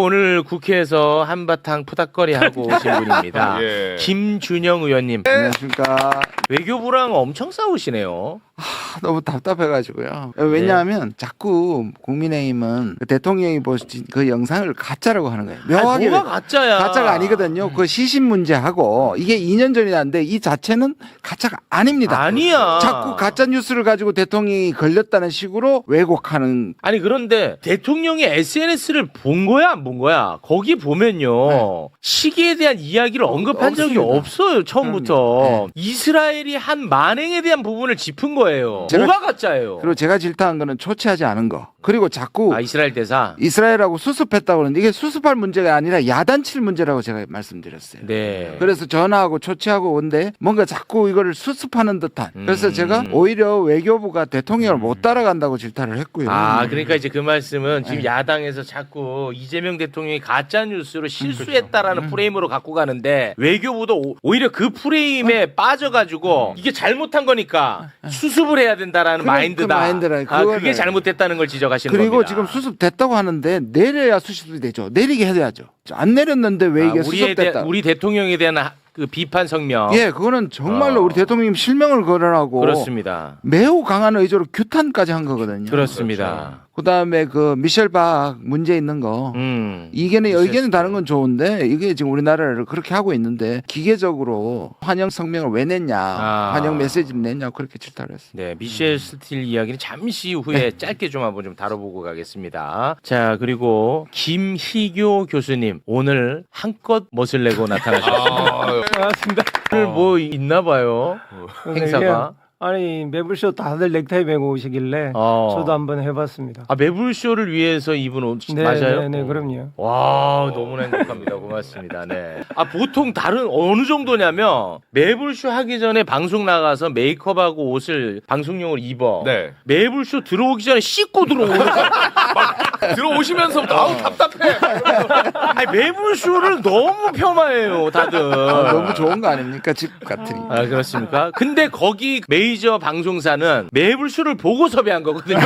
오늘 국회에서 한바탕 푸닥거리하고 오신 분입니다. 예. 김준영 의원님. 안녕하십니까. 외교부랑 엄청 싸우시네요. 너무 답답해가지고요. 왜냐하면 자꾸 국민의힘은 그 대통령이 보신 그 영상을 가짜라고 하는 거예요. 묘하게 뭐가 가짜야? 가짜가 아니거든요. 그 시신 문제하고 이게 2년 전이 났는데 이 자체는 가짜가 아닙니다. 아니야. 자꾸 가짜 뉴스를 가지고 대통령이 걸렸다는 식으로 왜곡하는. 아니 그런데 대통령이 SNS를 본 거야 안 본 거야? 거기 보면요 시기에 대한 이야기를 언급한 적이 없습니다. 없어요 처음부터. 그럼요. 네. 이스라엘이 한 만행에 대한 부분을 짚은 거예요. 제가- 뭐가 가짜예요? 그리고 제가 질타한 거는 초치하지 않은 거. 그리고 자꾸 이스라엘 대사. 이스라엘하고 수습했다고 그러는데 이게 수습할 문제가 아니라 야단칠 문제라고 제가 말씀드렸어요. 네. 그래서 전화하고 초치하고 온데 뭔가 자꾸 이거를 수습하는 듯한. 그래서 제가 오히려 외교부가 대통령을 못 따라간다고 질타를 했고요. 그러니까 이제 그 말씀은 지금 야당에서 자꾸 이재명 대통령이 가짜 뉴스로 실수했다라는 프레임으로 갖고 가는데 외교부도 오히려 그 프레임에 빠져가지고 이게 잘못한 거니까 수습을 해야 된다라는 마인드다. 그 마인드라, 그게 그거를. 잘못됐다는 걸 지적하시는 그리고 겁니다. 지금 수습됐다고 하는데 내려야 수습이 되죠. 내리게 해야죠. 안 내렸는데 왜 이게 수습됐다? 우리 대통령에 대한 그 비판 성명. 예, 그거는 정말로 우리 대통령 실명을 거론하고 그렇습니다. 매우 강한 의조로 규탄까지 한 거거든요. 그렇습니다. 그다음에 그 미셸 박 문제 있는 거 이게는 의견이 다른 건 좋은데 이게 지금 우리나라를 그렇게 하고 있는데 기계적으로 환영 성명을 왜 냈냐, 환영 메시지를 냈냐 그렇게 질타를 했어요. 네, 미셸 스틸 이야기는 잠시 후에 짧게 좀 한번 좀 다뤄보고 가겠습니다. 자, 그리고 김희교 교수님 오늘 한껏 멋을 내고 나타나셨습니다. 반갑습니다. 오늘 뭐 있나 봐요. 행사가. 아니 매불쇼 다들 넥타이 메고 오시길래 저도 한번 해봤습니다. 매불쇼를 위해서 입은 옷 네, 맞아요? 네, 그럼요. 와, 너무나 행복합니다. 고맙습니다. 네. 보통 다른 어느 정도냐면 매불쇼 하기 전에 방송 나가서 메이크업하고 옷을 방송용으로 입어. 네. 매불쇼 들어오기 전에 씻고 들어오는 들어오시면서부터 아우 답답해. 아니, 매불쇼를 너무 폄하해요, 다들. 너무 좋은 거 아닙니까? 집 같으니까. 그렇습니까? 근데 거기 메이저 방송사는 매불쇼를 보고 섭외한 거거든요.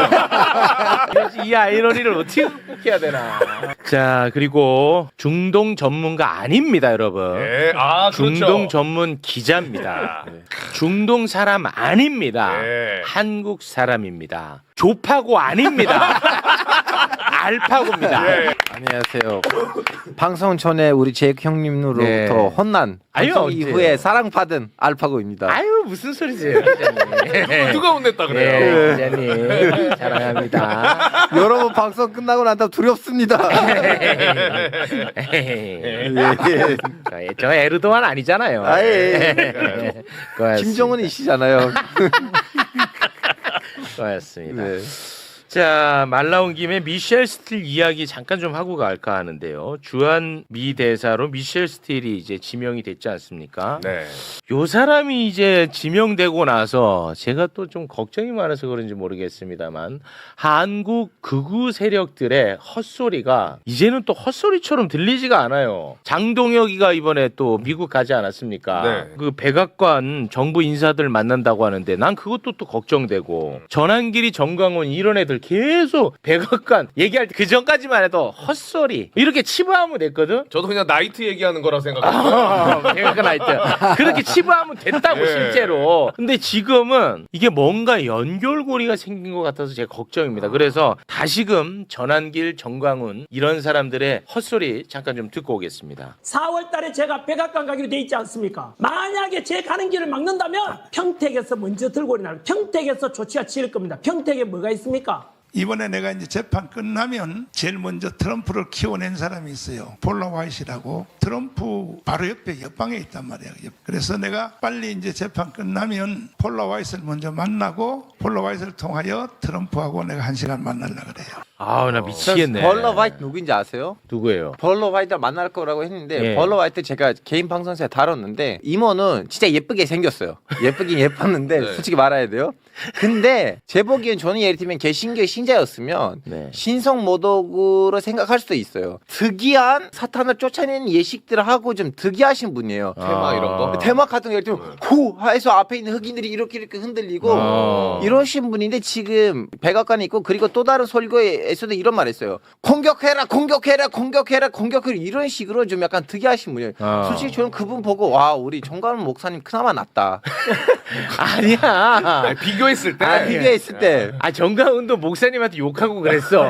그래서 이 아이러니를 어떻게 극복해야 되나. 자, 그리고 중동 전문가 아닙니다, 여러분. 네. 그렇죠. 중동 전문 기자입니다. 중동 사람 아닙니다. 네. 한국 사람입니다. 조파고 아닙니다. 알파고입니다. 네. 안녕하세요. 방송 전에 우리 제이크 형님으로부터 네. 혼난 아유, 방송 언제. 이후에 사랑받은 알파고입니다. 아유, 무슨 소리세요, 기자님. 누가 혼냈다 그래요? 네, 기자님. 사랑합니다. 여러분 방송 끝나고 난 다음 두렵습니다. 저 에르도안 아니잖아요. 고맙습니다. 김정은이시잖아요. 고맙습니다. 네. 자, 말 나온 김에 미셸 스틸 이야기 잠깐 좀 하고 갈까 하는데요. 주한 미 대사로 미셸 스틸이 이제 지명이 됐지 않습니까? 네. 요 사람이 이제 지명되고 나서 제가 또 좀 걱정이 많아서 그런지 모르겠습니다만 한국 극우 세력들의 헛소리가 이제는 또 헛소리처럼 들리지가 않아요. 장동혁이가 이번에 또 미국 가지 않았습니까? 네. 그 백악관 정부 인사들 만난다고 하는데 난 그것도 또 걱정되고 전한길이 정광훈 이런 애들 계속 백악관 얘기할 때 그 전까지만 해도 헛소리 이렇게 치부하면 됐거든. 저도 그냥 나이트 얘기하는 거라 생각했어요. 백악관 나이트 그렇게 치부하면 됐다고 예. 실제로. 근데 지금은 이게 뭔가 연결고리가 생긴 것 같아서 제가 걱정입니다. 그래서 다시금 전한길, 정광훈 이런 사람들의 헛소리 잠깐 좀 듣고 오겠습니다. 4월 달에 제가 백악관 가기로 돼 있지 않습니까? 만약에 제 가는 길을 막는다면 평택에서 먼저 들고 오리나요. 평택에서 조치가 취할 겁니다. 평택에 뭐가 있습니까? 이번에 내가 이제 재판 끝나면 제일 먼저 트럼프를 키워낸 사람이 있어요. 폴라 화이트라고. 트럼프 바로 옆에 옆방에 있단 말이에요. 그래서 내가 빨리 이제 재판 끝나면 폴라 화이트를 먼저 만나고 폴라 화이트를 통하여 트럼프하고 내가 1시간 만나려고 그래요. 아우 나 미치겠네. 벌러 화이트 누구인지 아세요? 누구예요? 벌러 화이트를 만날 거라고 했는데 예. 벌러 화이트 제가 개인 방송에서 다뤘는데 이모는 진짜 예쁘게 생겼어요. 예쁘긴 예뻤는데 네. 솔직히 말해야 돼요. 근데 제 보기엔 저는 예를 들면 개신교의 신자였으면 네. 신성 모독으로 생각할 수도 있어요. 특이한 사탄을 쫓아내는 예식들을 하고 좀 특이하신 분이에요. 테마 이런 거? 테마 같은 거 예를 들면 고 해서 앞에 있는 흑인들이 이렇게 흔들리고 이러신 분인데 지금 백악관에 있고 그리고 또 다른 설교에서도 이런 말 했어요. 공격해라 이런 식으로 좀 약간 특이하신 분이에요. 솔직히 저는 그분 보고 와 우리 정관훈 목사님 그나마 낫다. 아니야. 비교했을 때. 비교했을 때. 정가운도 목사님한테 욕하고 그랬어.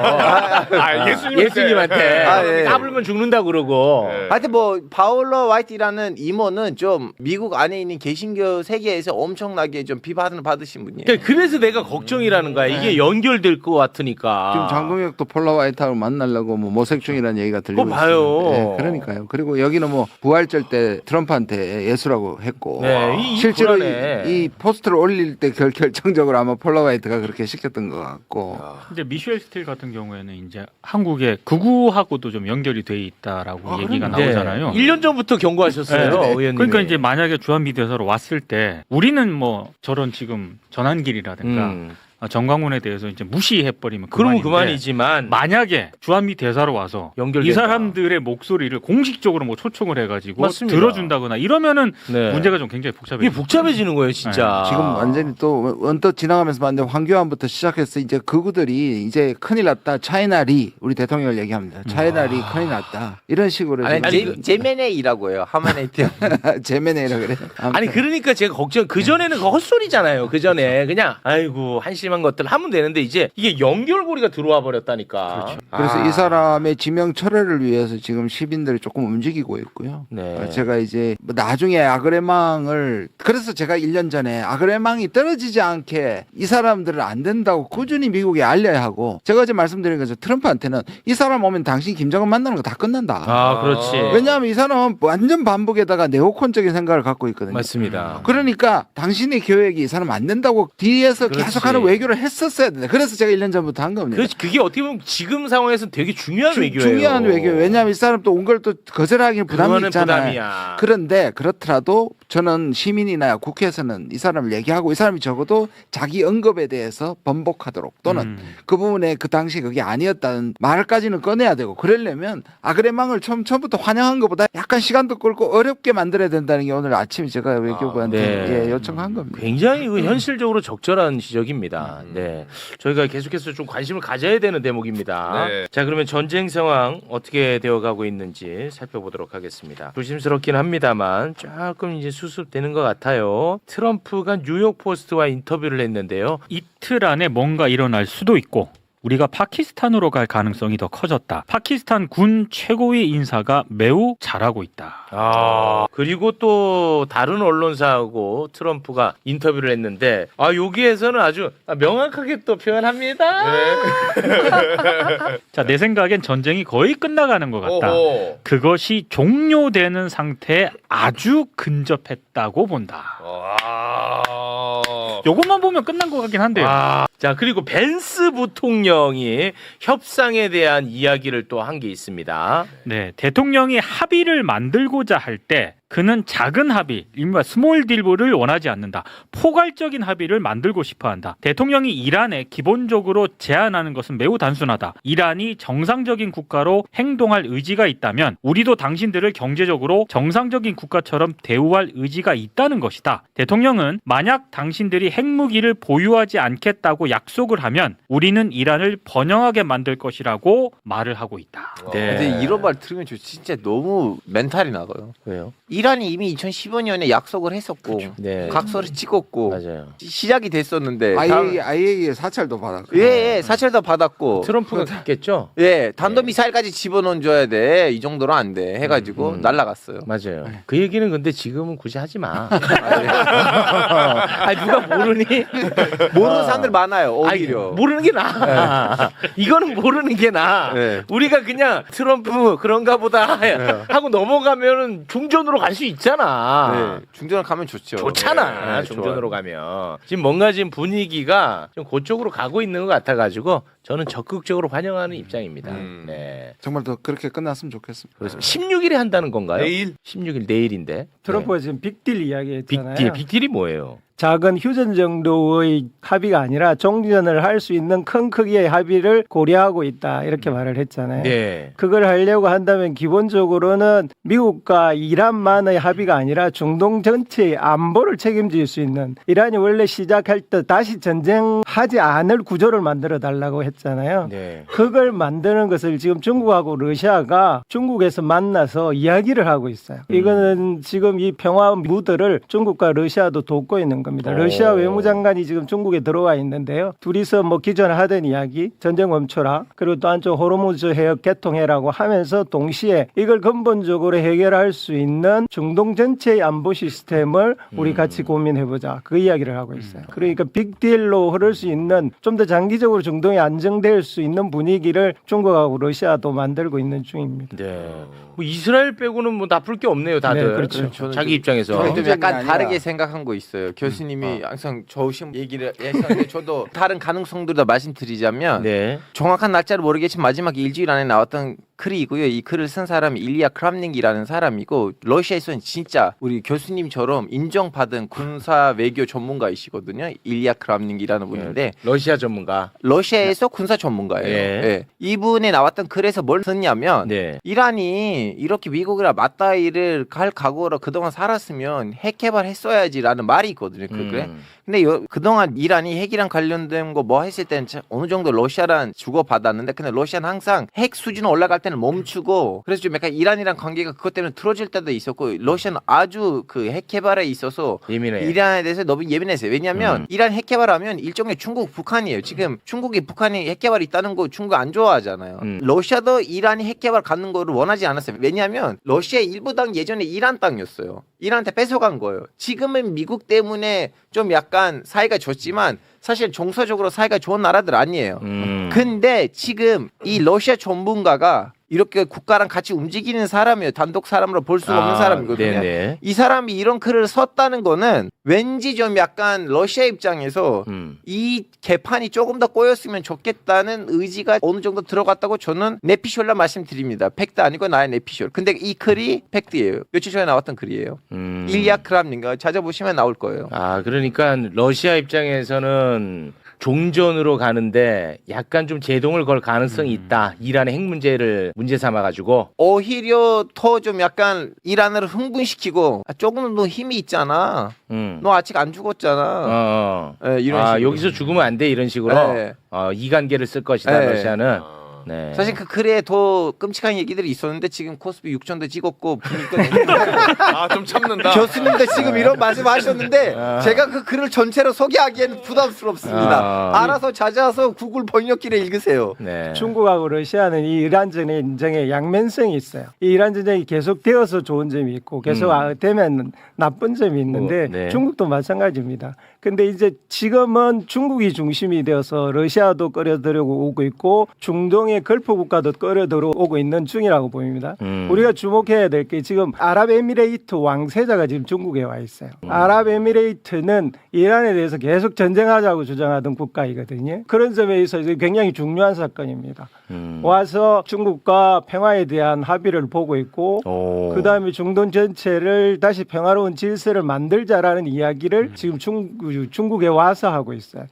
예수님한테. 예. 까불면 죽는다 그러고. 하여튼 뭐 파울러 화이트라는 이모는 좀 미국 안에 있는 개신교 세계에서 엄청나게 좀 비판을 받으신 분이에요. 그래서 내가 걱정이라는 거야. 이게 연결될 것 같으니까. 지금 장동혁도 폴라 화이트하고 만나려고 뭐 모색 중이라는 얘기가 들리고 그거 봐요. 있습니다. 네, 그러니까요. 그리고 여기는 뭐 부활절 때 트럼프한테 예수라고 했고 네, 실제로 불안해. 이 포스트를 올릴 때 결정적으로 아마 폴라 화이트가 그렇게 시켰던 것 같고. 근데 미셸 스틸 같은 경우에는 이제 한국의 극우하고도 좀 연결이 돼 있다라고 얘기가 나오잖아요. 1년 전부터 경고하셨어요, 의원님. 그러니까 이제 만약에 주한미 대사로 왔을 때 우리는 뭐 저런 지금 전환길이라든가 정광훈에 대해서 이제 무시해버리면 그러면 그만인데 그만이지만 만약에 주한미 대사로 와서 연결된다. 이 사람들의 목소리를 공식적으로 뭐 초청을 해가지고 맞습니다. 들어준다거나 이러면은 네. 문제가 좀 굉장히 복잡해요. 이게 복잡해지는 거예요, 진짜. 지금 완전히 또 언뜻 지나가면서 봤는데 황교안부터 시작해서 이제 그구들이 이제 큰일 났다. 차이나리 우리 대통령을 얘기합니다. 차이나리 큰일 났다. 이런 식으로 아니 제메네이라고 해요. 하마네이트. 제메네이라 그래. 아니 그러니까 제가 걱정. 그 전에는 그 헛소리잖아요. 그 전에 그냥 아이고 한심한 것들 하면 되는데 이제 이게 연결고리가 들어와 버렸다니까. 그래서 이 사람의 지명 철회를 위해서 지금 시민들이 조금 움직이고 있고요. 네. 제가 이제 뭐 나중에 아그레망을 그래서 제가 1년 전에 아그레망이 떨어지지 않게 이 사람들은 안 된다고 꾸준히 미국에 알려야 하고 제가 어제 말씀드린 거죠. 트럼프한테는 이 사람 오면 당신 김정은 만나는 거 다 끝난다. 아 그렇지. 왜냐하면 이 사람은 완전 반복에다가 네오콘적인 생각을 갖고 있거든요. 맞습니다. 그러니까 당신의 계획이 이 사람 안 된다고 뒤에서 그렇지. 계속하는 외교를 했었어야 된다. 그래서 제가 1년 전부터 한 겁니다. 그게 어떻게 보면 지금 상황에서는 되게 중요한 외교예요. 중요한 외교. 왜냐하면 이 사람 또 온 걸 또 거절하기는 부담이 그거는 있잖아요. 부담이야. 그런데 그렇더라도 저는 시민이나 국회에서는 이 사람을 얘기하고 이 사람이 적어도 자기 언급에 대해서 번복하도록 또는 그 부분에 그 당시 그게 아니었다는 말까지는 꺼내야 되고 그러려면 아그레망을 처음부터 환영한 것보다 약간 시간도 끌고 어렵게 만들어야 된다는 게 오늘 아침에 제가 외교부한테 네. 예, 요청한 겁니다. 굉장히 현실적으로 적절한 지적입니다. 네, 저희가 계속해서 좀 관심을 가져야 되는 대목입니다. 네. 자, 그러면 전쟁 상황 어떻게 되어가고 있는지 살펴보도록 하겠습니다. 조심스럽긴 합니다만 조금 이제 수습되는 것 같아요. 트럼프가 뉴욕 포스트와 인터뷰를 했는데요. 이틀 안에 뭔가 일어날 수도 있고 우리가 파키스탄으로 갈 가능성이 더 커졌다. 파키스탄 군 최고위 인사가 매우 잘하고 있다. 그리고 또 다른 언론사하고 트럼프가 인터뷰를 했는데 여기에서는 아주 명확하게 또 표현합니다. 자, 내 생각엔 전쟁이 거의 끝나가는 것 같다. 오호. 그것이 종료되는 상태에 아주 근접했다고 본다. 요것만 보면 끝난 것 같긴 한데요. 자, 그리고 벤스 부통령이 협상에 대한 이야기를 또 한 게 있습니다. 네, 대통령이 합의를 만들고자 할 때 그는 작은 합의, 일명 스몰 딜을 원하지 않는다. 포괄적인 합의를 만들고 싶어한다. 대통령이 이란에 기본적으로 제안하는 것은 매우 단순하다. 이란이 정상적인 국가로 행동할 의지가 있다면 우리도 당신들을 경제적으로 정상적인 국가처럼 대우할 의지가 있다는 것이다. 대통령은 만약 당신들이 핵무기를 보유하지 않겠다고 약속을 하면 우리는 이란을 번영하게 만들 것이라고 말을 하고 있다. 근데 이런 말 들으면 저 진짜 너무 멘탈이 나가요. 왜요? 이란이 이미 2015년에 약속을 했었고 네. 각서를 찍었고 맞아요. 시작이 됐었는데 IAEA 사찰도 받았고. 예, 사찰도 받았고 트럼프가 했겠죠? 예, 단도미사일까지 집어넣어 줘야 돼. 이 정도로 안 돼. 해가지고 날라갔어요. 맞아요. 그 얘기는 근데 지금은 굳이 하지 마. 아니, 누가 모르니? 모르는 사람들 많아요. 오히려. 모르는 게 나아. 이거는 모르는 게 나아. 네. 우리가 그냥 트럼프 그런가 보다 하고 넘어가면은 중전으로 갈 수 있잖아. 네, 중전을 가면 좋죠. 좋잖아. 네, 중전으로 가면. 지금 뭔가 지금 분위기가 좀 그쪽으로 가고 있는 것 같아가지고 저는 적극적으로 환영하는 입장입니다. 네. 정말 더 그렇게 끝났으면 좋겠습니다. 그래서 16일에 한다는 건가요? 내일? 16일 내일인데. 트럼프가 지금 빅딜 이야기했잖아요. 빅딜이 뭐예요? 작은 휴전 정도의 합의가 아니라 종전을 할 수 있는 큰 크기의 합의를 고려하고 있다 이렇게 말을 했잖아요. 네. 그걸 하려고 한다면 기본적으로는 미국과 이란만의 합의가 아니라 중동 전체의 안보를 책임질 수 있는, 이란이 원래 시작할 때 다시 전쟁하지 않을 구조를 만들어 달라고 했잖아요. 네. 그걸 만드는 것을 지금 중국하고 러시아가 중국에서 만나서 이야기를 하고 있어요. 이거는 지금 이 평화 무드를 중국과 러시아도 돕고 있는 겁니다. 러시아 외무장관이 지금 중국에 들어와 있는데요. 둘이서 뭐 기존에 하던 이야기, 전쟁 멈춰라, 그리고 또 한쪽 호르무즈 해역 개통해라고 하면서 동시에 이걸 근본적으로 해결할 수 있는 중동 전체의 안보 시스템을 우리 같이 고민해보자, 그 이야기를 하고 있어요. 그러니까 빅딜로 흐를 수 있는, 좀 더 장기적으로 중동이 안정될 수 있는 분위기를 중국하고 러시아도 만들고 있는 중입니다. 네. 뭐 이스라엘 빼고는 뭐 나쁠 게 없네요, 다들. 네, 그렇죠. 저는 자기 입장에서. 저는 좀 경쟁이 약간 아니라. 다르게 생각한 거 있어요. 교수님이 항상 좋으신 얘기를 했었는데 저도 다른 가능성들을 더 말씀드리자면 네. 정확한 날짜를 모르겠지만 마지막 일주일 안에 나왔던 글이고요. 이 글을 쓴 사람이 일리아 크람닝이라는 사람이고, 러시아에서는 진짜 우리 교수님처럼 인정받은 군사 외교 전문가이시거든요. 일리아 크람닝이라는 분인데 러시아 전문가. 러시아에서 군사 전문가예요. 예. 예. 이분이 나왔던 글에서 뭘 썼냐면 네. 이란이 이렇게 미국이랑 맞다이를 갈 각오로 그동안 살았으면 핵 개발했어야지라는 말이 있거든요. 그래. 근데 그동안 이란이 핵이랑 관련된 거 뭐 했을 때는 어느 정도 러시아랑 주고받았는데, 근데 러시아는 항상 핵 수준 올라갈 때는 멈추고, 그래서 좀 약간 이란이랑 관계가 그것 때문에 틀어질 때도 있었고, 러시아는 아주 그 핵 개발에 있어서 예민해. 이란에 대해서 너무 예민했어요. 왜냐하면 이란 핵 개발하면 일종의 중국 북한이에요. 지금 중국이 북한이 핵 개발이 있다는 거 중국 안 좋아하잖아요. 러시아도 이란이 핵 개발 갖는 거를 원하지 않았어요. 왜냐하면 러시아의 일부 땅 예전에 이란 땅이었어요. 이란한테 뺏어간 거예요. 지금은 미국 때문에 좀 약간 사이가 좋지만 사실 정서적으로 사이가 좋은 나라들 아니에요. 근데 지금 이 러시아 전문가가 이렇게 국가랑 같이 움직이는 사람이에요. 단독 사람으로 볼 수가 없는 사람이거든요. 네네. 이 사람이 이런 글을 썼다는 거는 왠지 좀 약간 러시아 입장에서 이 개판이 조금 더 꼬였으면 좋겠다는 의지가 어느 정도 들어갔다고 저는 내피셜로 말씀드립니다. 팩트 아니고 나의 내피셜. 근데 이 글이 팩트예요. 며칠 전에 나왔던 글이에요. 일리아 크람닌가 찾아보시면 나올 거예요. 아, 그러니까 러시아 입장에서는 종전으로 가는데 약간 좀 제동을 걸 가능성이 있다. 이란의 핵 문제를 문제 삼아 가지고. 오히려 더 좀 약간 이란을 흥분시키고, 조금 더 힘이 있잖아. 너 아직 안 죽었잖아. 네, 이런 식으로. 여기서 죽으면 안 돼, 이런 식으로. 네. 이간계를 쓸 것이다, 네. 러시아는. 네. 사실 그 글에 더 끔찍한 얘기들이 있었는데 지금 코스피 6천도 찍었고 분위기가 아, 좀 참는다. 교수님도 지금 이런 말씀하셨는데 제가 그 글을 전체로 소개하기에는 부담스럽습니다. 알아서 찾아서 구글 번역기를 읽으세요. 네. 중국하고 러시아는 이 이란 전쟁에 양면성이 있어요. 이 이란 전쟁이 계속되어서 좋은 점이 있고 계속 되면 나쁜 점이 있는데 네. 중국도 마찬가지입니다. 근데 이제 지금은 중국이 중심이 되어서 러시아도 끌어들이고 오고 있고 중동의 걸프 국가도 끌어들어오고 있는 중이라고 보입니다. 우리가 주목해야 될 게 지금 아랍에미레이트 왕세자가 지금 중국에 와 있어요. 아랍에미레이트는 이란에 대해서 계속 전쟁하자고 주장하던 국가이거든요. 그런 점에 있어서 굉장히 중요한 사건입니다. 와서 중국과 평화에 대한 합의를 보고 있고 그다음에 중동 전체를 다시 평화로운 질서를 만들자라는 이야기를 지금 중국에 와서 하고 있어요.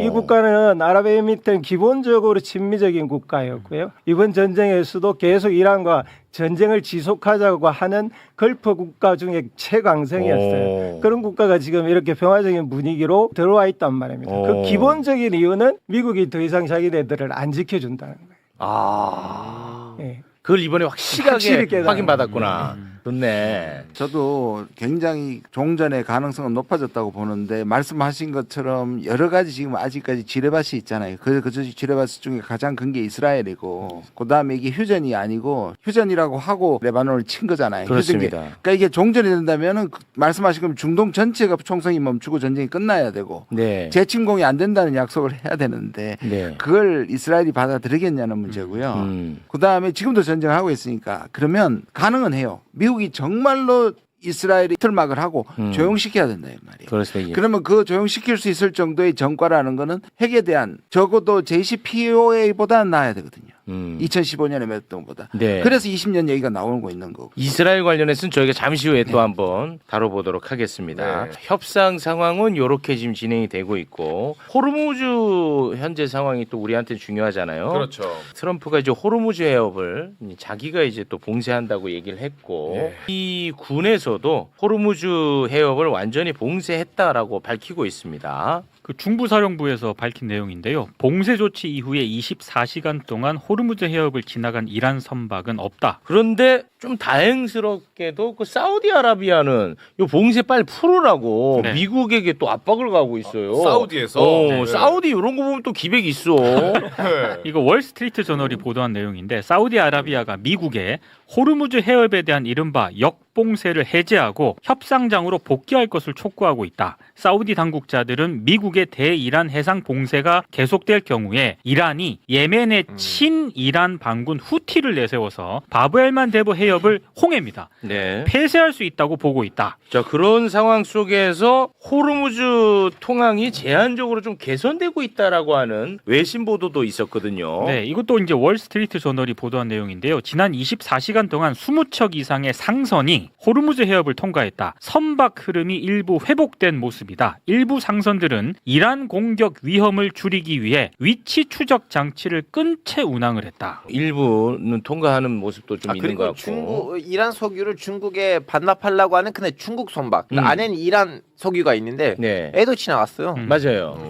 이 국가는 아랍에미레이트는 기본적으로 친미적인 국가였고요. 이번 전쟁에서도 계속 이란과 전쟁을 지속하자고 하는 걸프 국가 중에 최강성이었어요. 그런 국가가 지금 이렇게 평화적인 분위기로 들어와 있단 말입니다. 그 기본적인 이유는 미국이 더 이상 자기네들을 안 지켜준다는 거예요. 네. 그걸 이번에 확실히 깨달은 확인받았구나. 좋네. 저도 굉장히 종전의 가능성은 높아졌다고 보는데 말씀하신 것처럼 여러 가지 지금 아직까지 지뢰밭이 있잖아요. 그 지뢰밭 중에 가장 큰 게 이스라엘이고 그다음에 이게 휴전이 아니고 휴전이라고 하고 레바논을 친 거잖아요. 그렇습니다. 그러니까 이게 종전이 된다면은 말씀하신 것처럼 중동 전체가 총성이 멈추고 전쟁이 끝나야 되고 네. 재침공이 안 된다는 약속을 해야 되는데 네. 그걸 이스라엘이 받아들이겠냐는 문제고요. 그다음에 지금도 전쟁을 하고 있으니까 그러면 가능은 해요. 미국이 정말로 이스라엘이 틀막을 하고 조용시켜야 된다 이 말이에요. 그렇습니다. 예. 그러면 그 조용시킬 수 있을 정도의 전과라는 거는 핵에 대한 적어도 JCPOA보다는 나아야 되거든요. 2015년에 맺었던 것보다. 네. 그래서 20년 얘기가 나오고 있는 거고. 이스라엘 관련해서는 저희가 잠시 후에 또 한번 다뤄보도록 하겠습니다. 네. 협상 상황은 이렇게 지금 진행이 되고 있고 호르무즈 현재 상황이 또 우리한테 중요하잖아요. 그렇죠. 트럼프가 이제 호르무즈 해협을 자기가 이제 또 봉쇄한다고 얘기를 했고 네. 이 군에서도 호르무즈 해협을 완전히 봉쇄했다라고 밝히고 있습니다. 그 중부사령부에서 밝힌 내용인데요. 봉쇄 조치 이후에 24시간 동안 호르무즈 해협을 지나간 이란 선박은 없다. 그런데 좀 다행스럽게도 그 사우디아라비아는 이 봉쇄 빨리 풀으라고 네. 미국에게 또 압박을 가고 있어요. 사우디에서? 네. 사우디 이런 거 보면 또 기백이 있어. 네. 이거 월스트리트 저널이 보도한 내용인데 사우디아라비아가 미국에 호르무즈 해협에 대한 이른바 역봉쇄를 해제하고 협상장으로 복귀할 것을 촉구하고 있다. 사우디 당국자들은 미국의 대이란 해상 봉쇄가 계속될 경우에 이란이 예멘의 친이란 반군 후티를 내세워서 바브엘만 대부 해협을 홍해입니다. 네. 폐쇄할 수 있다고 보고 있다. 자, 그런 상황 속에서 호르무즈 통항이 제한적으로 좀 개선되고 있다라고 하는 외신 보도도 있었거든요. 네, 이것도 이제 월스트리트 저널이 보도한 내용인데요. 지난 24시간 동안 20척 이상의 상선이 호르무즈 해협을 통과했다. 선박 흐름이 일부 회복된 모습이다. 일부 상선들은 이란 공격 위험을 줄이기 위해 위치 추적 장치를 끈 채 운항을 했다. 일부는 통과하는 모습도 좀 있는 것 그리고 같고. 이란 석유를 중국에 반납하려고 하는 근데 중국 선박 그 안에는 이란 석유가 있는데 네. 애도 지나갔어요. 맞아요.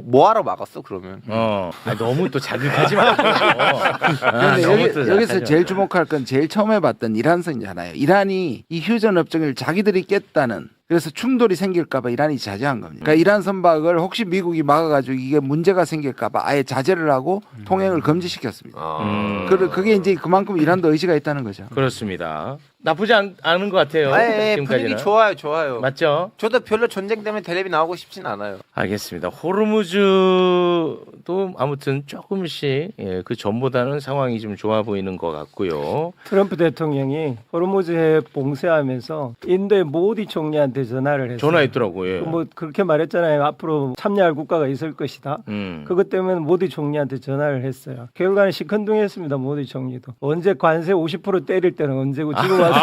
뭐하러 막았어 그러면? 너무 또 자극하지 말고. 근데 여기서 제일 주목할 건 제일 처음에 봤던 이란선이잖아요. 이란이 이 휴전 협정을 자기들이 깼다는 그래서 충돌이 생길까봐 이란이 자제한 겁니다. 그러니까 이란 선박을 혹시 미국이 막아가지고 이게 문제가 생길까봐 아예 자제를 하고 통행을 금지시켰습니다. 그게 이제 그만큼 이란도 의지가 있다는 거죠. 그렇습니다. 나쁘지 않은 것 같아요. 예, 지금까지는. 분위기 좋아요. 맞죠? 저도 별로 전쟁 때문에 텔레비 나오고 싶진 않아요. 알겠습니다. 호르무즈도 아무튼 조금씩 그 전보다는 상황이 좀 좋아 보이는 것 같고요. 트럼프 대통령이 호르무즈 해협 봉쇄하면서 인도의 모디 총리한테 전화를 했어요. 전화했더라고요. 예. 뭐 그렇게 말했잖아요. 앞으로 참여할 국가가 있을 것이다. 그것 때문에 모디 총리한테 전화를 했어요. 결과는 시큰둥했습니다. 모디 총리도. 언제 관세 50% 때릴 때는 언제고 지금 와서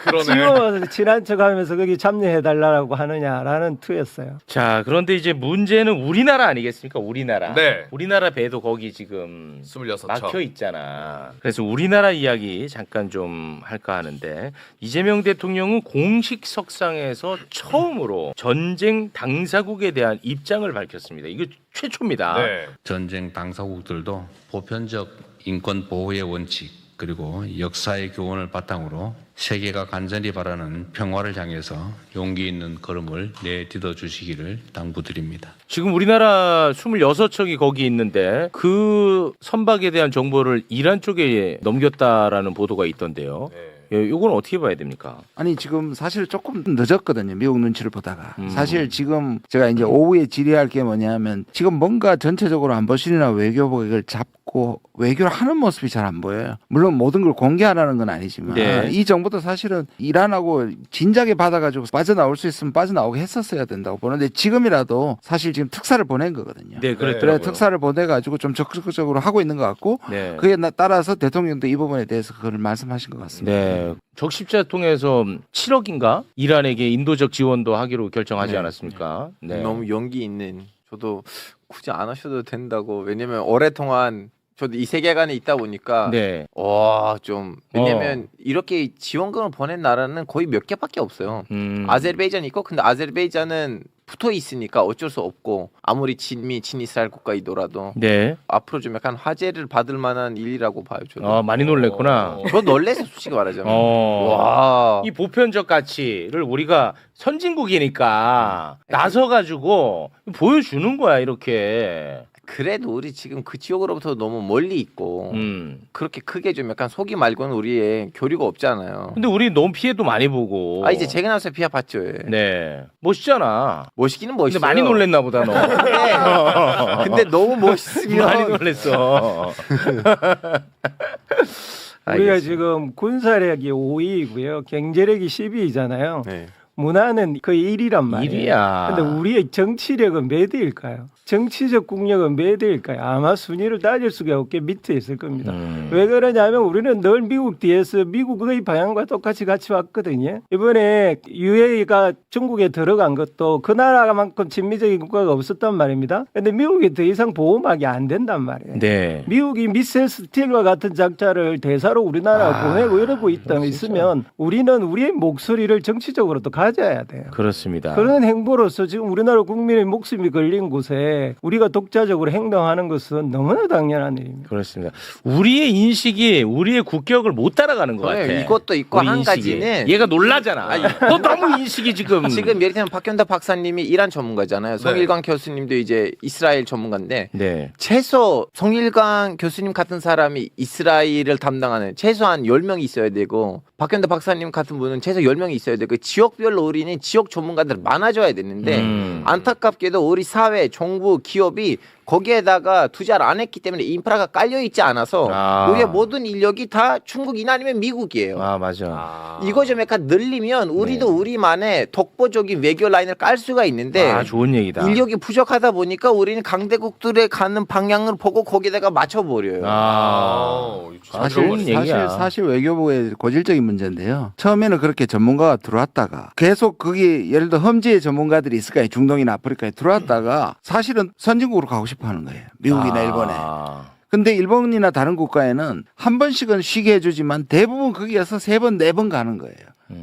그러네. 지금 와서 친한 척하면서 거기 참여해달라고 하느냐라는 투였어요. 자, 그런데 이제 문제는 우리나라 아니겠습니까? 우리나라. 네. 우리나라 배도 거기 지금 26척. 막혀 있잖아. 그래서 우리나라 이야기 잠깐 좀 할까 하는데 이재명 대통령은 공식 석상에서 처음으로 전쟁 당사국에 대한 입장을 밝혔습니다. 이거 최초입니다. 네. 전쟁 당사국들도 보편적 인권 보호의 원칙 그리고 역사의 교훈을 바탕으로 세계가 간절히 바라는 평화를 향해서 용기 있는 걸음을 내딛어 주시기를 당부드립니다. 지금 우리나라 26척이 거기 있는데 그 선박에 대한 정보를 이란 쪽에 넘겼다라는 보도가 있던데요. 이건 어떻게 봐야 됩니까? 아니 지금 사실 조금 늦었거든요. 미국 눈치를 보다가. 사실 지금 제가 이제 오후에 질의할 게 뭐냐면 지금 뭔가 전체적으로 안보실이나 외교부가 잡고 외교를 하는 모습이 잘 안 보여요. 물론 모든 걸 공개하라는 건 아니지만 네. 이 정부도 사실은 이란하고 진작에 받아가지고 빠져나올 수 있으면 빠져나오게 했었어야 된다고 보는데 지금이라도 사실 지금 특사를 보낸 거거든요. 네, 그래 그랬더라고요. 특사를 보내가지고 좀 적극적으로 하고 있는 것 같고 네. 그에 따라서 대통령도 이 부분에 대해서 그걸 말씀하신 것 같습니다. 네. 적십자 통해서 7억인가? 이란에게 인도적 지원도 하기로 결정하지 않았습니까? 네. 너무 용기 있는. 저도 굳이 안 하셔도 된다고. 왜냐면 오랫동안 저도 이 세계관에 있다 보니까 네. 와, 좀 왜냐면 이렇게 지원금을 보낸 나라는 거의 몇 개밖에 없어요. 아제르바이잔 있고 근데 아제르바이잔은 붙어 있으니까 어쩔 수 없고 아무리 친이스라엘 국가이더라도 네. 앞으로 좀 약간 화제를 받을 만한 일이라고 봐요. 저도. 많이 놀랬구나. 저 놀래서 솔직히 말하자면. 와. 와. 이 보편적 가치를 우리가 선진국이니까 나서가지고 보여주는 거야, 이렇게. 그래도 우리 지금 그 지역으로부터 너무 멀리 있고 그렇게 크게 좀 약간 속이 말고는 우리의 교류가 없잖아요. 근데 우리 너무 피해도 많이 보고. 이제 제가 나서 피해 봤죠. 예. 네. 멋있잖아. 멋있기는 멋있어요. 근데 많이 놀랬나 보다, 너. 근데 너무 멋있으면 많이 놀랬어. 우리가 알겠습니다. 지금 군사력이 5위이고요. 경제력이 10위이잖아요. 네. 문화는 거의 1위란 말이에요. 1위야. 근데 우리의 정치력은 몇 위일까요? 정치적 국력은 몇 위일까요? 아마 순위를 따질 수가 없게 밑에 있을 겁니다. 왜 그러냐면 우리는 늘 미국 뒤에서 미국의 방향과 똑같이 같이 왔거든요. 이번에 UAE가 중국에 들어간 것도 그 나라만큼 친미적인 국가가 없었단 말입니다. 근데 미국이 더 이상 보호막이 안 된단 말이에요. 네. 미국이 미셀 스틸과 같은 작자를 대사로 우리나라가 보내고 이러고 있으면 우리는 우리의 목소리를 정치적으로 또 가져야 돼요. 그렇습니다. 그런 행보로서 지금 우리나라 국민의 목숨이 걸린 곳에 우리가 독자적으로 행동하는 것은 너무나 당연한 일입니다. 그렇습니다. 우리의 인식이 우리의 국격을 못 따라가는 것 같아. 이것도 있고 우리 한 인식이. 가지는 얘가 놀라잖아. 너 너무 인식이 지금. 지금 예를 들면 박현다 박사님이 이란 전문가잖아요. 송일관 교수님도 이제 이스라엘 전문가인데 네. 최소 송일관 교수님 같은 사람이 이스라엘을 담당하는 최소한 10명이 있어야 되고 박현다 박사님 같은 분은 최소 10명이 있어야 되고 지역별로 우리는 지역 전문가들 많아져야 되는데 안타깝게도 우리 사회, 정부, 기업이 거기에다가 투자를 안 했기 때문에 인프라가 깔려 있지 않아서 우리의 모든 인력이 다 중국이나 아니면 미국이에요. 아 맞아. 이거 좀 약간 늘리면 우리도 우리만의 독보적인 외교 라인을 깔 수가 있는데 아 좋은 얘기다. 인력이 부족하다 보니까 우리는 강대국들에 가는 방향을 보고 거기다가 맞춰버려요. 좋은 얘기야. 사실 외교부의 고질적인 문제인데요. 처음에는 그렇게 전문가가 들어왔다가 계속 거기 예를 들어 험지의 전문가들이 있을 거예요. 중동이나 아프리카에 들어왔다가 사실은 선진국으로 가고 싶어 하는 거예요. 미국이나 일본에. 근데 일본이나 다른 국가에는 한 번씩은 쉬게 해주지만 대부분 거기에서 3번, 4번 가는 거예요.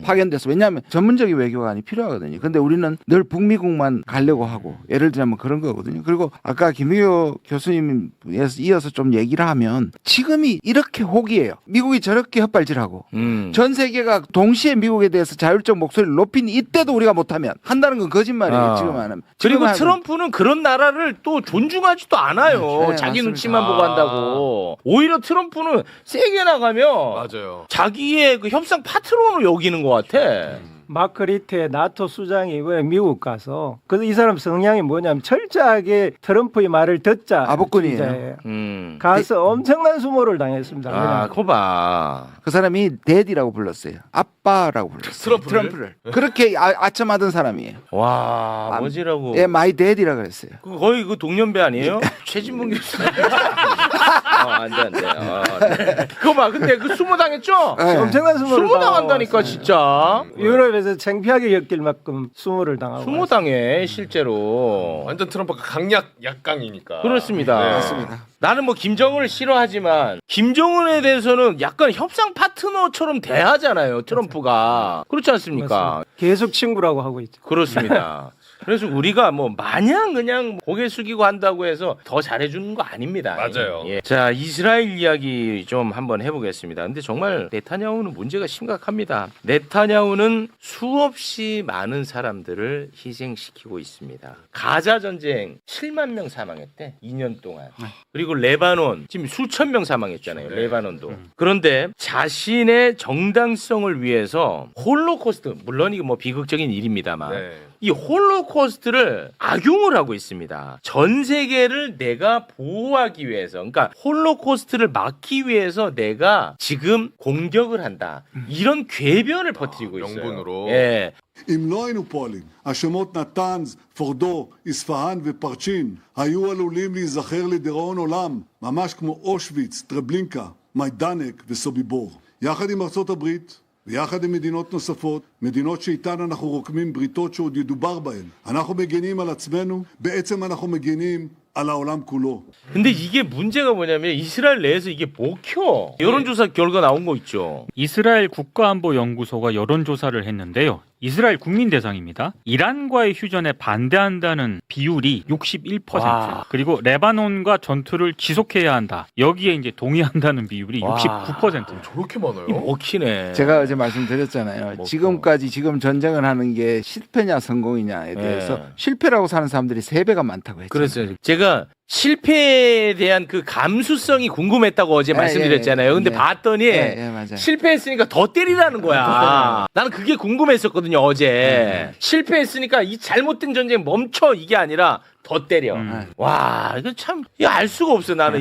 파견돼서. 왜냐하면 전문적인 외교관이 필요하거든요. 근데 우리는 늘 북미국만 가려고 하고 예를 들면 그런 거거든요. 그리고 아까 김의호 교수님에서 이어서 좀 얘기를 하면 지금이 이렇게 호기예요. 미국이 저렇게 헛발질하고 전 세계가 동시에 미국에 대해서 자율적 목소리를 높인 이때도 우리가 못하면 한다는 건 거짓말이에요. 지금 안 하면. 그리고 지금 트럼프는 그런 나라를 또 존중하지도 않아요. 네, 자기 맞습니다. 눈치만 보고 한다고. 오히려 트럼프는 세게 나가면 맞아요. 자기의 그 협상 파트너로 여기는 것 같아. 마크 리테 나토 수장이 이번에 미국 가서 그래서 이 사람 성향이 뭐냐면 철저하게 트럼프의 말을 듣자. 아복근이에요. 주의자예요. 가서 엄청난 수모를 당했습니다. 아, 그거 봐. 그 사람이 데디라고 불렀어요. 아빠라고 불렀어요. 트럼프를. 그렇게 아첨하던 사람이에요. 와, 뭐지라고. 예, 마이 데디라고 그랬어요. 그 거의 그 동년배 아니에요? 최진봉 교수. 안 돼. 네. 그거 봐. 근데 그 수모 당했죠? 네. 엄청난 수모를 수모 당한다니까 진짜. 유럽에서 창피하게 겪일 만큼 수모를 당하고. 수모 당해 실제로. 완전 트럼프가 강약 약강이니까. 그렇습니다. 네. 맞습니다. 나는 뭐 김정은을 싫어하지만 김정은에 대해서는 약간 협상 파트너처럼 대하잖아요. 트럼프가. 그렇지 않습니까? 맞습니다. 계속 친구라고 하고 있죠. 그렇습니다. 그래서 우리가 뭐 마냥 그냥 고개 숙이고 한다고 해서 더 잘해주는 거 아닙니다. 맞아요. 예. 자, 이스라엘 이야기 좀 한번 해보겠습니다. 근데 정말 네타냐후는 문제가 심각합니다. 네타냐후는 수없이 많은 사람들을 희생시키고 있습니다. 가자 전쟁 7만 명 사망했대. 2년 동안. 그리고 레바논 지금 수천 명 사망했잖아요. 레바논도. 그런데 자신의 정당성을 위해서 홀로코스트, 물론 이거 뭐 비극적인 일입니다만 네. 이 홀로코스트를 악용을 하고 있습니다. 전 세계를 내가 보호하기 위해서, 그러니까 홀로코스트를 막기 위해서 내가 지금 공격을 한다. 이런 궤변을 퍼뜨리고 있어요. 명분으로. 예. אם לא היינו פועלים, השמות נתנז, פורדו, איספהאן ופרצ'ין היו עלולים להיזכר לדיראון עולם, ממש כמו אושוויץ, טרבלינקה, מיידנק וסוביבור. יחד עם ארצות הברית ויחד עם מדינות נוספות, מדינות שאיתן אנחנו רוקמים בריתות שעוד ידובר בהן. אנחנו מגנים על עצמנו, בעצם אנחנו מגנים על העולם כולו. 근데 이게 문제가 뭐냐면 이스라엘 내에서 이게 먹혀. 여론조사 결과 나온 거 있죠. 이스라엘 국가안보연구소가 여론조사를 했는데요. 이스라엘 국민 대상입니다. 이란과의 휴전에 반대한다는 비율이 61%. 와. 그리고 레바논과 전투를 지속해야 한다. 여기에 이제 동의한다는 비율이 와. 69%. 저렇게 많아요? 이 먹히네. 제가 어제 말씀드렸잖아요. 지금까지 지금 전쟁을 하는 게 실패냐 성공이냐에 대해서 네. 실패라고 사는 사람들이 3배가 많다고 했죠. 그랬어요. 제가 실패에 대한 그 감수성이 궁금했다고 어제 말씀드렸잖아요. 근데 네. 봤더니 맞아요. 실패했으니까 더 때리라는 거야. 나는 그게 궁금했었거든요, 어제. 실패했으니까 이 잘못된 전쟁 멈춰 이게 아니라 더 때려. 와, 이거 참 알 수가 없어. 나는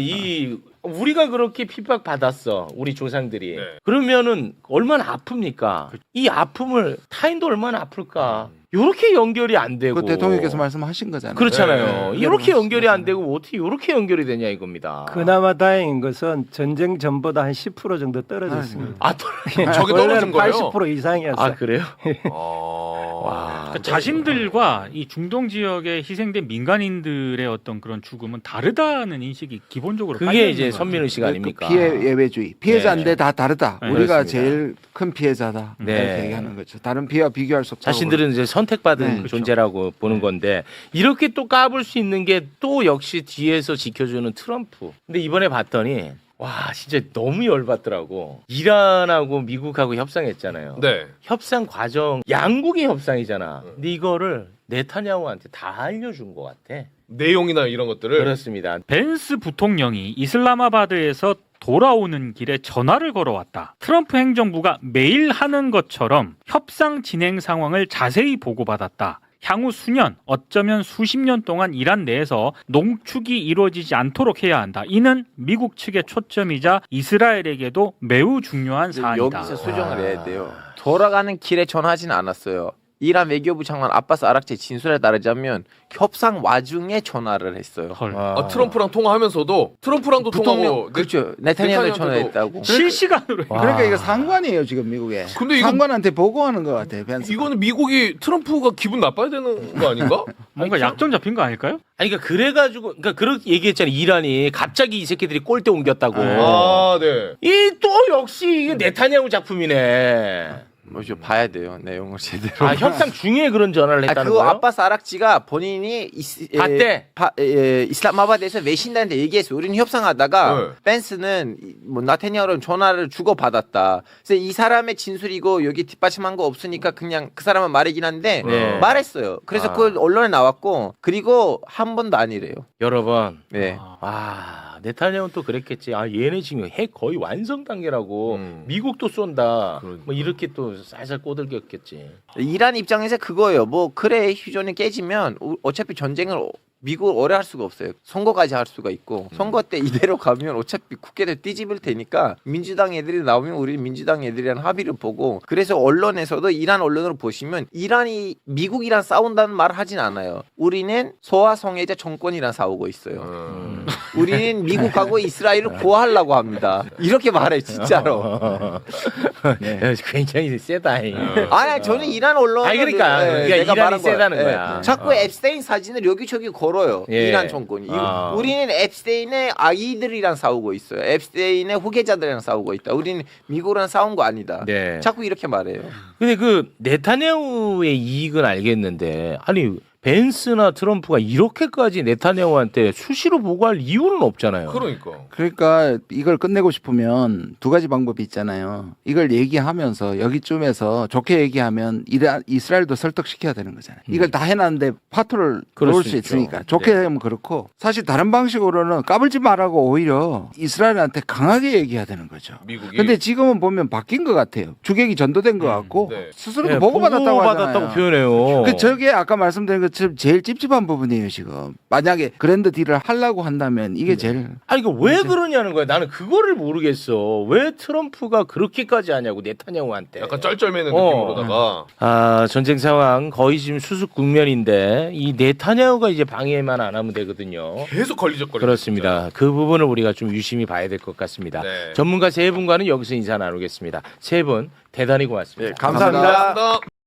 우리가 그렇게 핍박 받았어, 우리 조상들이. 네. 그러면은 얼마나 아픕니까? 이 아픔을 타인도 얼마나 아플까? 요렇게 연결이 안 되고. 그 대통령께서 말씀하신 거잖아요. 그렇잖아요. 네. 이렇게 연결이 안 되고 어떻게 이렇게 연결이 되냐 이겁니다. 그나마 다행인 것은 전쟁 전보다 한 10% 정도 떨어졌습니다. 아, 저게 떨어진 거예요? 80% 이상이었어요. 아 그래요? 와. 그러니까 자신들과 이 중동 지역에 희생된 민간인들의 어떤 그런 죽음은 다르다는 인식이 기본적으로 그게 깔려 이제 있는 것 같아요. 선민우 씨가 아닙니까? 피해 예외주의. 피해자인데 다 다르다. 네, 우리가 그렇습니다. 제일 큰 피해자다. 네. 이렇게 얘기하는 거죠. 다른 피해와 비교할 수 없다고. 자신들은 이제 선택받은 네, 존재라고 보는 건데 이렇게 또 까불 수 있는 게 또 역시 뒤에서 지켜주는 트럼프. 근데 이번에 봤더니 와 진짜 너무 열받더라고. 이란하고 미국하고 협상했잖아요. 네. 협상 과정 양국의 협상이잖아. 근데 이거를 네타냐후한테 다 알려준 것 같아. 내용이나 이런 것들을. 그렇습니다. 벤스 부통령이 이슬라마바드에서 돌아오는 길에 전화를 걸어왔다. 트럼프 행정부가 매일 하는 것처럼 협상 진행 상황을 자세히 보고받았다. 향후 수년, 어쩌면 수십 년 동안 이란 내에서 농축이 이루어지지 않도록 해야 한다. 이는 미국 측의 초점이자 이스라엘에게도 매우 중요한 사안이다. 여기서 수정을 해야 돼요. 돌아가는 길에 전화하진 않았어요. 이란 외교부 장관 아바스 아락치의 진술에 따르자면 협상 와중에 전화를 했어요. 헐. 트럼프랑 통화하면서도 트럼프랑도 통화하고 그렇죠. 네타냐후한테 전화했다고. 실시간으로. 그러니까 이거 상관이에요 지금 미국에. 근데 이거- 상관한테 보고하는 것 같아. 벤스. 이거는 미국이 트럼프가 기분 나빠야 되는 거 아닌가? 뭔가 약점 잡힌 거 아닐까요? 아니 그러니까 그래가지고 그러니까 그렇게 얘기했잖아요. 이란이 갑자기 이 새끼들이 꼴대 옮겼다고. 아, 네. 이 또 역시 이게 네타냐후 작품이네. 뭐죠? 봐야 돼요. 내용을 제대로. 아 협상 중에 그런 전화를 했다는 그거 거예요? 아바스 아락치가 본인이 봤대? 이슬라마바드에서 외신단한테 얘기했어요. 우리는 협상하다가 네. 벤스는 뭐 나타냐후랑 전화를 주고 받았다. 그래서 이 사람의 진술이고 여기 뒷받침한 거 없으니까 그냥 그 사람은 말이긴 한데 네. 말했어요. 그래서 그걸 언론에 나왔고 그리고 한 번도 아니래요. 여러 번. 네. 아 네타냐후는 또 그랬겠지. 아 얘네 지금 핵 거의 완성 단계라고 미국도 쏜다. 뭐 이렇게 또 살살 꼬들겼겠지. 이란 입장에서 그거예요. 뭐 그래 휴전이 깨지면 어차피 전쟁을 미국 오래 할 수가 없어요. 선거까지 할 수가 있고 선거 때 이대로 가면 어차피 국회를 뒤집을 테니까 민주당 애들이 나오면 우리 민주당 애들이랑 합의를 보고 그래서 언론에서도 이란 언론을 보시면 이란이 미국이랑 싸운다는 말을 하진 않아요. 우리는 소아 성애자 정권이랑 싸우고 있어요. 우리는 미국하고 이스라엘을 구하려고 합니다. 이렇게 말해요 진짜로. 네. 굉장히 세다. 아니 저는 이란 언론 아니, 그러니까 이란이 세다는 거야. 자꾸 앱스테인 사진을 여기저기 걸어요. 예. 이란 정권이. 아. 우리는 앱스테인의 아이들이랑 싸우고 있어요. 앱스테인의 후계자들이랑 싸우고 있다. 우리는 미국이랑 싸운 거 아니다. 네. 자꾸 이렇게 말해요. 근데 그 네타냐후의 이익은 알겠는데 아니 벤스나 트럼프가 이렇게까지 네타냐후한테 수시로 보고할 이유는 없잖아요. 그러니까 이걸 끝내고 싶으면 두 가지 방법이 있잖아요. 이걸 얘기하면서 여기쯤에서 좋게 얘기하면 이스라엘도 설득시켜야 되는 거잖아요. 이걸 다 해놨는데 파토를 그럴 놓을 수 수 있죠. 있으니까 좋게 하면 그렇고 사실 다른 방식으로는 까불지 말라고 오히려 이스라엘한테 강하게 얘기해야 되는 거죠. 미국이. 근데 지금은 보면 바뀐 것 같아요. 주객이 전도된 것 같고 네. 스스로도 네, 보고받았다고 보고받았다고 하잖아요. 표현해요. 그 저게 아까 말씀드린 것처럼 제일 찝찝한 부분이에요 지금. 만약에 그랜드 딜을 하려고 한다면 이게 제일. 아니 그 왜 그러냐는 거야. 나는 그거를 모르겠어. 왜 트럼프가 그렇게까지 하냐고 네타냐후한테. 약간 쩔쩔매는 느낌으로다가. 아 전쟁 상황 거의 지금 수습 국면인데 이 네타냐후가 이제 방해만 안 하면 되거든요. 계속 걸리적거리죠. 그렇습니다. 진짜. 그 부분을 우리가 좀 유심히 봐야 될 것 같습니다. 네. 전문가 세 분과는 여기서 인사 나누겠습니다. 세 분 대단히 고맙습니다. 감사합니다. 감사합니다.